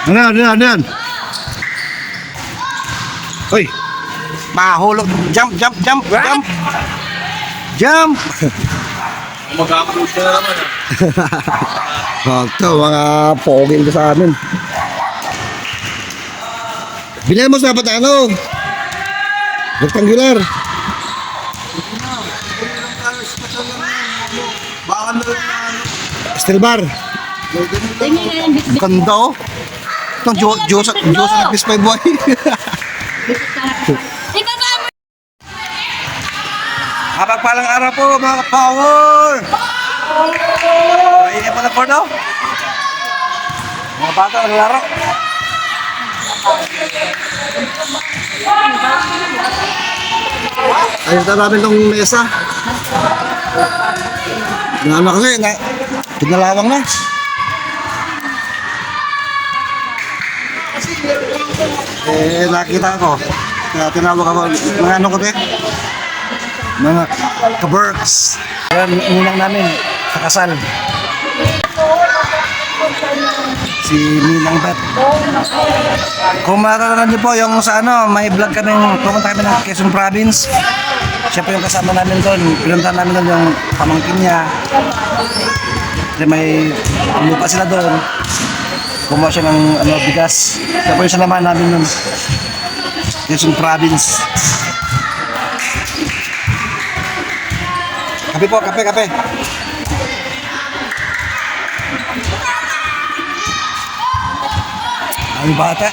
Ano yan? Hoy! Mahulog! Jump! Mag-upload ka na naman. Ito, mga poging ko sa amin. Bilhin mo sa dapat ano? Rectangular. Baka na lang Steel bar. Ganda oh. Itong Diyos na Pispay boy. Kapagpalang araw po mga power. Ini pa na po daw. Mga bata naglaro. Ayun na namin itong mesa. Ano kasi, pinalawang na. Nakita ko. Kaya tinawag ako, mga ano ko mga kaberks. Yan, ninang namin, sa kasal. Si Ninang Bet. Kung mararanan niyo po yung sa ano, may vlog kaming pumunta kami ng Quezon Province. Siya po yung kasama namin doon. Pinuntahan namin doon yung pamangkin niya. Kasi may lupa sila doon. Kumuha siya ng ano, bigas. Siya po yung salaman namin doon. Quezon Province. Kape po, kape. Ang bata.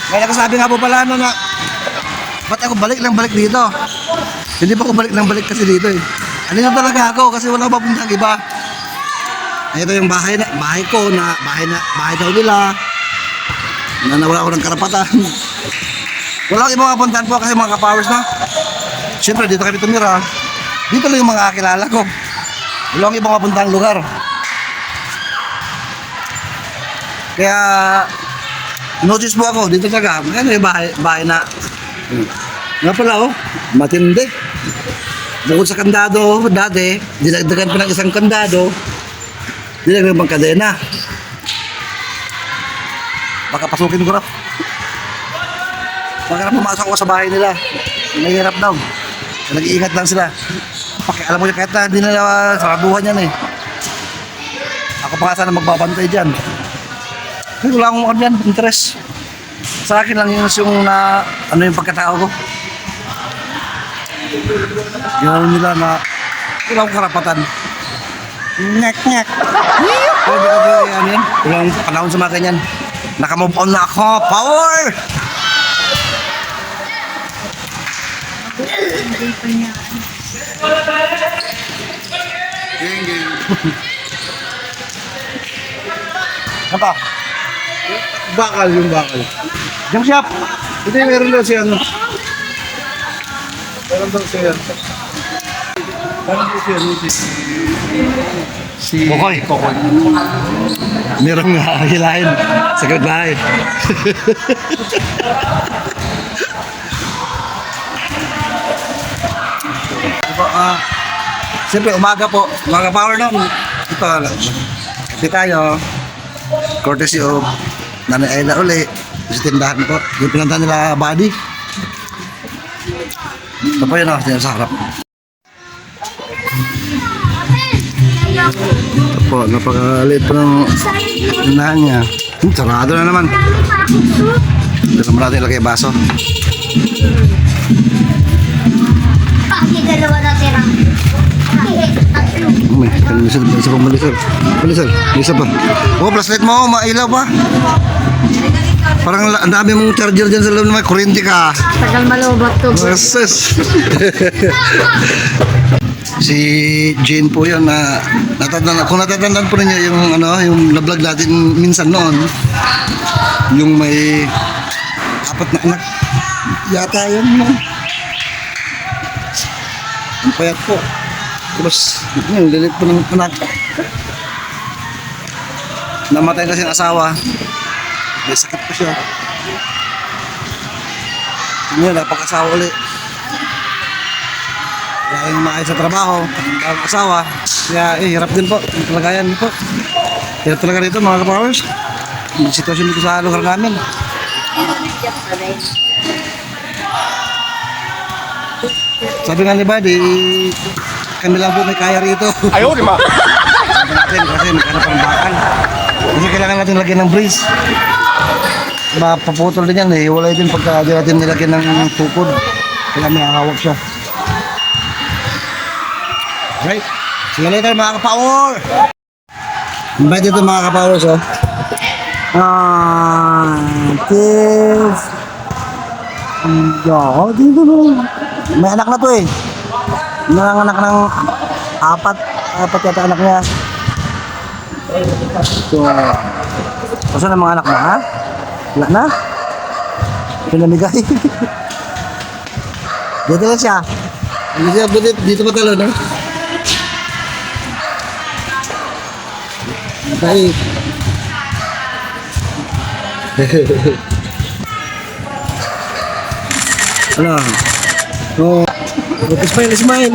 Kaya nakasabi nga po pala ano na ba't ako balik dito? Hindi pa ako balik kasi dito eh. Ano na talaga ako kasi wala pa puntang iba. Ito yung bahay ko na bahay daw nila. Na nawala ako ng karapatan. Wala akong ibang mapuntahan po kasi mga kapowers na. Siyempre dito kami tumira. Dito lang yung mga kakilala ko. Wala akong ibang mapuntahan lugar. Kaya notice po ako dito talaga. Ano yung bahay na. Nga pala oh, matindi. Bukod sa kandado dati, dinagdagan pa ng isang kandado. Dinagdagan pang kadena. Baka pasukin ko na. Baka pumasok ako sa bahay nila. Mahirap daw. Nag-iingat lang sila. Alam mo niya kahit na hindi nila saraduhan yan eh. Ako pa nga sana magbabantay dyan. Kasi wala akong ano yan, interest. Sa akin lang yung na ano yung pagkatao ko. Yung nila na wala akong karapatan. Ngek. Pwede ka ba ano yan? Wala akong panahon sa mga ganyan. Nakamove on na ako. Power! Ano pa? bakal. Jump shop! Hindi, meron daw siya ano. Meron daw siya. Si Kokoy. Merong hilahin sa bahay. Siyempre, umaga power noon. Ito, kasi tayo, courtesy of Nanay Ayla uli, sa tindahan po, yung pinantahan nila body. Ito po yun sa harap. Ito po, napakaliit po ng tindahan niya. Sarado na naman. Ito naman natin ilagay baso. Dalawa na tira. Isa pa. Oh, flashlight mo, mailaw pa. Parang ang dami mong charger dyan sa loob na may kuryente ka. Tagal malobot to. Yes. Si Jane po yan na kung natatandaan po ninyo yung yung na-vlog natin minsan noon, yung may apat na anak yata yun. Ang payat po. Tapos, yun, lilit po ng anak. Namatay kasi ang asawa. May sakit po siya. Ngayon, napag-asawa ulit. Wala kayong maayos sa trabaho, ang asawa. Kaya hirap din po, yung kalagayan po. Hirap talaga dito mga kapowers. Yung sitwasyon dito sa lugar namin. Sabi nga ni Buddy, kami lang po may kaya rito. Ayaw, di ba? Natin kasi maghanap ng bakal. Kasi kailangan natin lagyan ng breeze. Mapaputol din yan, hiwalay din pagka di natin nilagyan ng tukod. Kaya may hawak siya. Right? See you later mga kapower! Invite dito mga kapowers, oh. Kiss. Oh, dito no. May anak na to eh. Nanganak ng apat yata anak niya. So, saan ang mga anak mo, ha? Wala na? Pinamigay. Dito lang siya. Dito pa talo, no? Baik. Ano? Oh. Smile.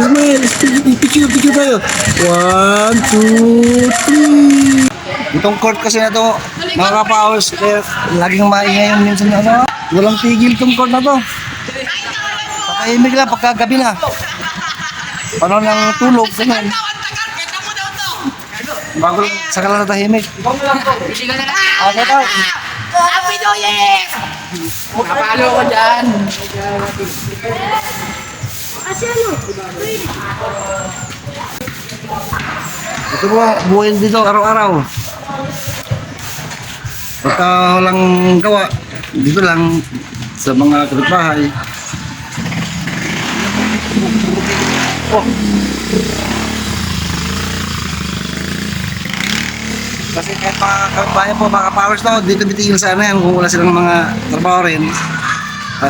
Picture tayo. 1, 2, 3. Itong court kasi na to, mga kapowers, kaya laging maingay yung minsan ano. Walang tigil itong court na to. Patahimik lang pagkagabi na. Ano nang tulog, ganyan. Bago lang, saka lang natahimik. Okay daw. Happy New Year! Kapalo ko dyan. Ito po ang buhay dito araw-araw. Pagka walang gawa, dito lang sa mga kapitbahay. Oh. Kasi kahit mga kapitbahay po, mga powers na, dito bitigil sana yan kung wala silang mga trabaho rin.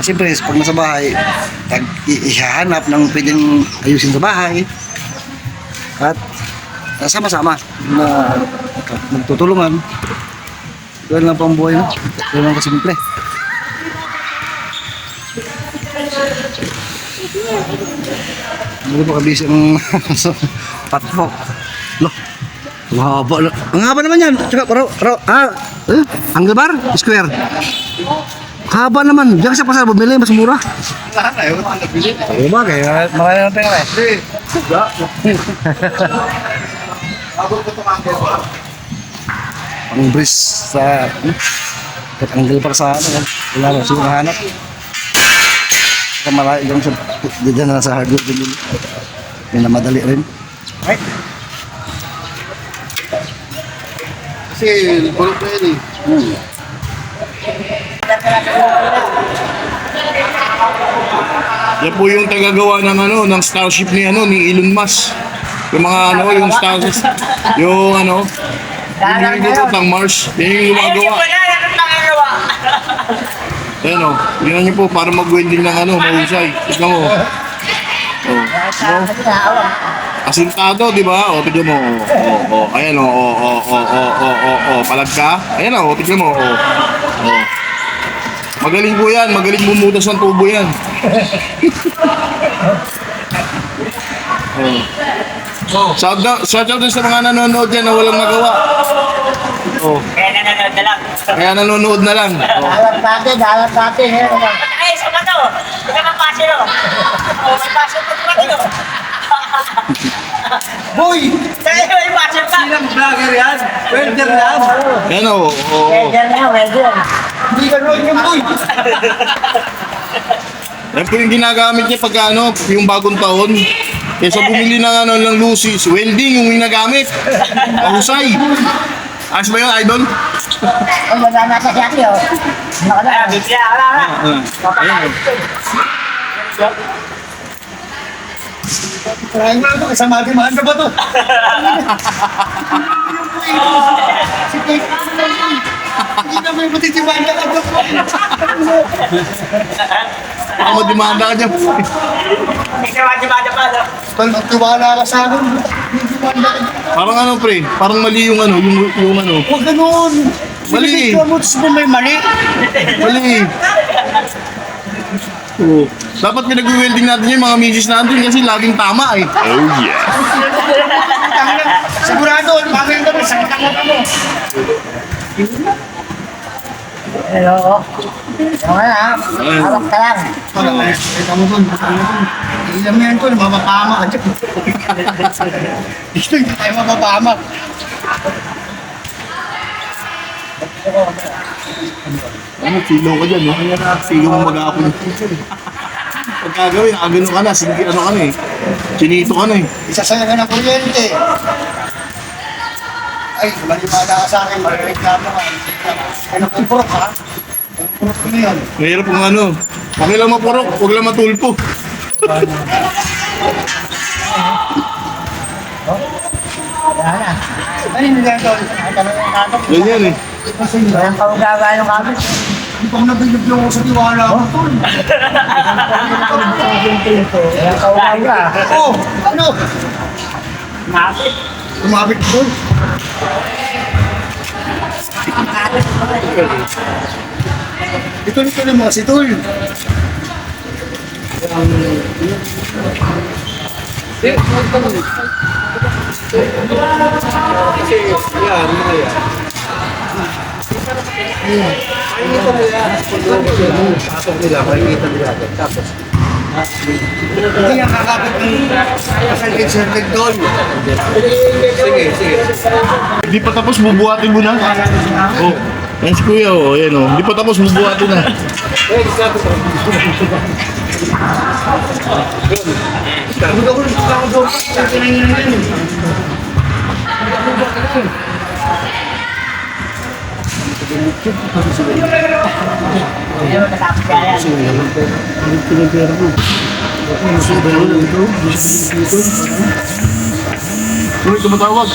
Siyempre, pag nasa bahay, ihahanap ng pwedeng ayusin sa bahay. At sama-sama na magtutulungan. Doon lang po ang buhay, no? Doon lang kasimple. Hindi po kabisi ang patfok. Loh, ang haba naman yan. Tsaka, handlebar? Square. Haba naman. Diyan kasi pasar, bumili mas mura. Wala na, ayaw na nabili. Ano ba? Kaya marami ng pera eh. Hindi. Abot ko itong angle ko. Ang breeze sa... Kahit angle para sa ano. Wala na. Siguro hanap. Saka malayo lang siya. Diyan na lang sa hardwood. May na madali rin. Right? Kasi, bulok na yun eh. Yan po yung tagagawa ng ano, ng Starship ni ano, ni Elon Musk. Yung mga ano, yung Starship, yung ano, yung dito ng Mars, yan yung gumagawa. Ayan o, yun niyo po para mag-welding ng ano, mahusay. Tignan mo. Asintado, di ba? O, tignan mo. O, ayan o, palag ka. Ayan o, tignan mo. O. Magaling po yan, magaling bumutas ng tubo yan. Shout out din sa mga nanonood dyan na walang magawa. Kaya nanonood na lang. Kaya nanonood na lang. Dalat natin. Ay, sa mato. Hindi ka mapasyo, no? May pasyo pa naman, no? Boy! May pasyo pa. Sinang vlogger yan? Welder yan? Yan o. Welder na, welder. Hindi ka roon yung boy. Yan po yung ginagamit niya pag ano, yung bagong taon. Kesa bumili ng ano ng Lucy's, welding yung ginagamit. Mahusay. Ayos ba yun, idol? Ay, wala na sa siyati, oh. Kaya, bigla, wala na. Try mo ito, kasama ating mahal na ba ito? Hindi na may matitibanda ka ito. Baka madimanda ka dyan. Hindi ka mati-mati pa, no? Tiwala ka sa akin. Parang ano pre, parang mali yung ano, yung ano. Huwag ganun. Mali. Mo, tapos mo may mali. Mali. Oo. Dapat pinag-welding natin yung mga misis natin kasi laging tama eh. Sigurado, bagay kami, sakit ang mata mo. Hello. Okay na, hawak ka lang. Kita mo dun. Ilam yan dun, mapapama ka dyan. Dito hindi tayo mapapama. Ano, sigaw ka dyan, no? Sigaw mo mag-aapon. Pagka gawin, nakagano ka na, sige, ano ka na eh. Chinito ka na eh. Isasaya ka ng kuryente. Ay, maniwala ka sa akin, marireklamo ka. Ay, nagpupurok ha? Nagpupurok ko na yun. Mahirap kung ano. Okay lang mapurok, huwag lang matulpo. Wala na. Ano yung nagagawa? Ang tanong ng kapit. Ganyan eh. Walang pagagawa ng kapit. Hindi pa ako nabilib lang ako sa tiwala ko, tol. Walang pagagawa. Oh, ano? Kapit. Tumapit ko, tol. Ito na mga si tol. Hindi yan kakapit ng kasal-kasal tol. Sige, sige. Hindi pa tapos, bubuhatin mo na. Oh, yan si Kuya, oh, yan oh. Hindi pa tapos, bubuhatin na. Hindi mo natapos yan. Tuloy, tumatawag.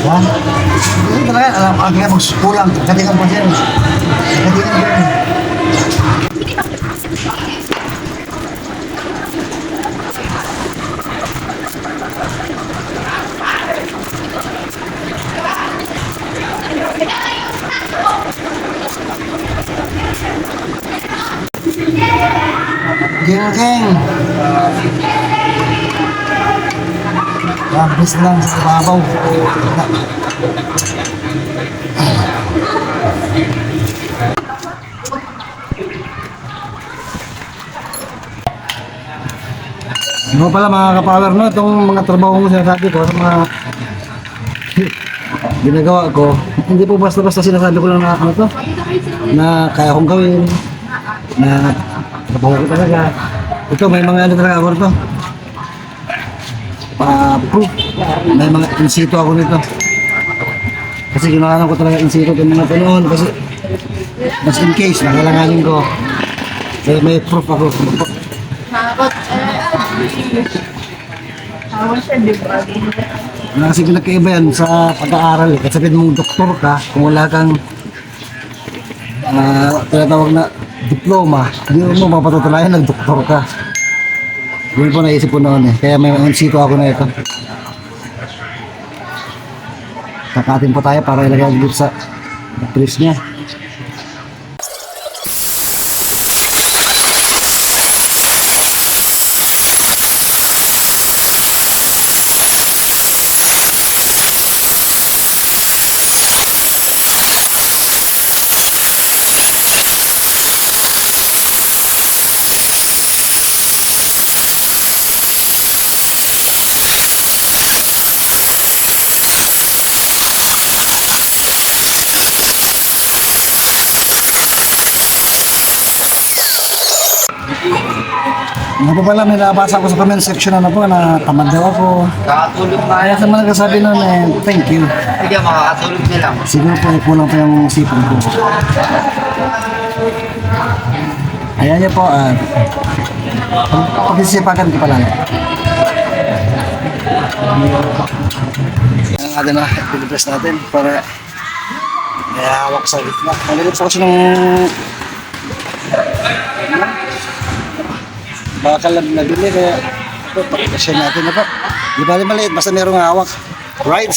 Ha? Hindi talaga, alam, ang kaya magsukulang. Katingan pa dyan. Katingan pa dyan. Geng-geng. Labis lang sa babaw. Ano pala mga kapower no, itong mga trabaho mo sinasabi ko, mga ginagawa ko, hindi po basta-basta sinasabi ko lang na ano to, na kaya kong gawin, na trabaho ko talaga. Ito, may mga ano talaga ako rito. Proof. May mga in situ ako nito. Kasi ginagawa ko talaga in situ itong mga noon kasi just in case, nakalanganin ko. Kaya may proof ako. Kasi pinagkaiba yan sa pag-aaral eh. Kasi sabihin mong doktor ka, kung wala kang tinatawag na diploma, hindi mo mapatutunayan nag-doktor ka. Yun po naisip ko noon eh. Kaya may sito ako na ito. Kakatin po tayo para ilagay ang sa press niya. Nga po pala, may nabasa ko sa comment section na tamad daw ako. Kakatulog na Kaya yan. sa mga nagsasabi nun thank you. Sige, makakatulog na lang. Siguro po kulang pa yung sipon ko. Ayan niyo po, pag-isipagan ko pala. Ang natin na, pilipress natin para may hawak sa gitna. Magalit po kasi ng bakal na nabili kaya ito, pakikasya natin na po. Di ba maliit, basta merong hawak. Right?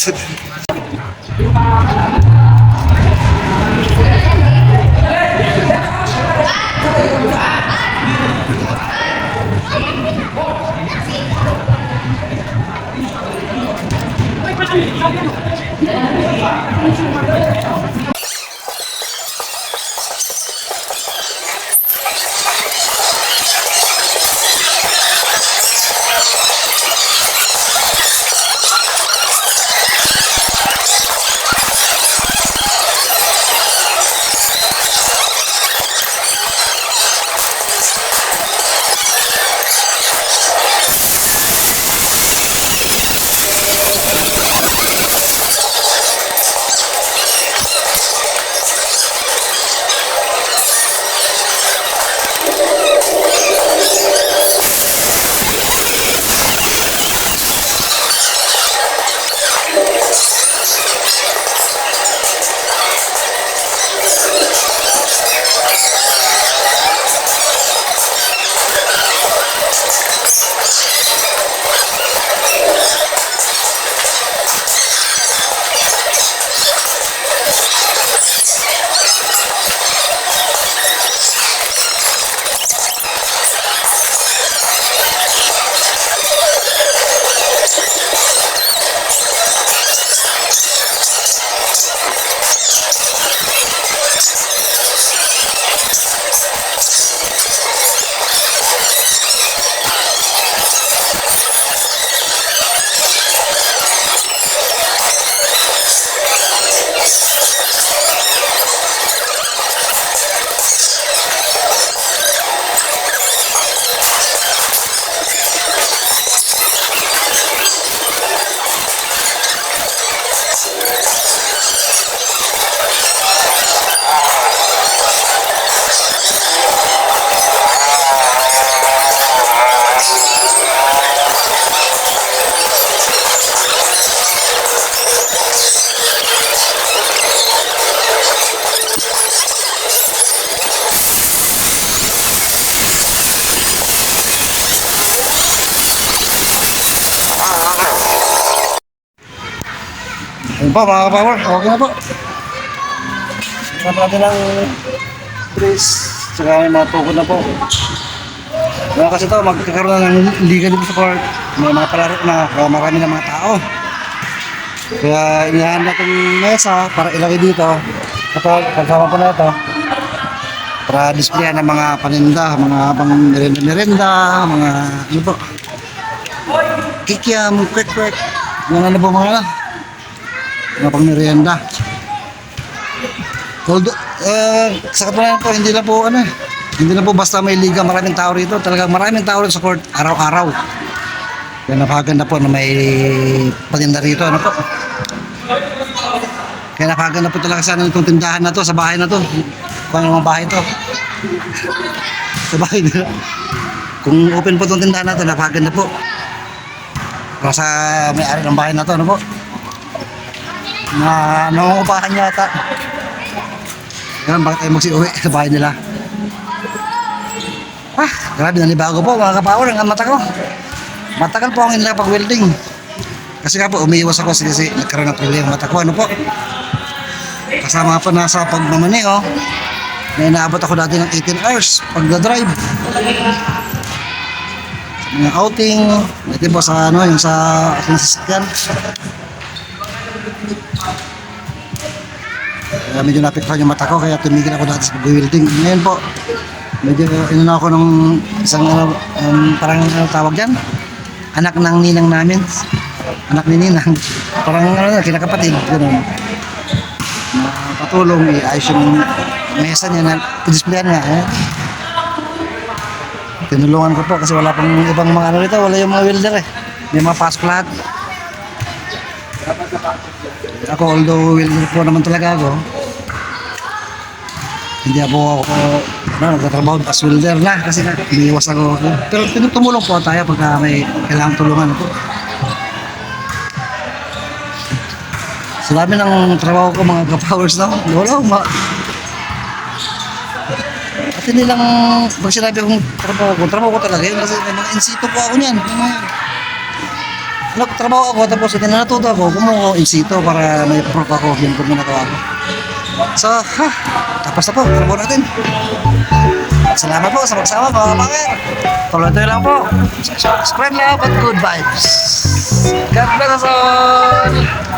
Ayun po mga ka-power, okay na po. Saka natin ang brace, saka may mga tukod na po. Kaya kasi ito, magkakaroon na ng liga dito sa court. May mga palaro na, kaya marami na mga tao. Kaya inihanda itong mesa para ilagay dito. Ito, pagsama po na ito. Para displayan ng mga paninda, mga pang merenda-merenda, mga ano po. Kikiam, kwek-kwek. Mga ano po mga mga pang merienda. Although, sa katunayan po, hindi na po basta may liga, maraming tao rito. Talagang maraming tao rito sa court, araw-araw. Kaya napakaganda po na may patinda rito, ano po. Kaya napakaganda po talaga sana itong tindahan na to, sa bahay na to. Kung ano mga bahay to. Sa bahay nila. Kung open po itong tindahan na to, napakaganda po. Para sa may-ari ng bahay na to, ano po. Na nangungupahan niya ata. Ganun, bakit tayo magsiuwi sa bahay nila? Grabe, nanibago po mga ka-power ang mata ko. Matagal po ang hindi nakapag-welding. Kasi nga po, umiiwas ako kasi nagkaroon ng problema mata ko. Ano po? Kasama po nasa pagmamani, oh. May naabot ako dati ng 18 hours pagdadrive. Sa mga outing, ito po sa ano, yung sa sasakyan. Kaya medyo napiktuhan yung mata ko, kaya tumigil ako dati sa pag-welding. Ngayon po, medyo inuna ako ng isang parang tawag dyan, anak ng ninang namin, anak ni ninang, parang kinakapatid, gano'n. Patulong, iayos yung mesa niya na i-displayan nga. tinulungan ko po kasi wala pang ibang mga ano dito, wala yung mga welder eh. May mga pasok lahat. Ako, although welder po naman talaga ako, hindi ako nagtatrabaho as welder na kasi umiiwas ako. Pero tumulong po tayo pagka may kailangan tulungan po. Sa dami ng trabaho ko mga ka-powers na, wala at hindi lang pag sinabi akong trabaho ko talaga yun kasi may mga insito po ako niyan. Trabaho ako tapos natuto ako, kumuha ko insito para may proof ako yung kung ginagawa ko. So, tapos na po, trabaho natin. Salamat po sa pagsama mga kapangin. Tuloy-tuloy lang po. Spread love and good vibes. God bless us all.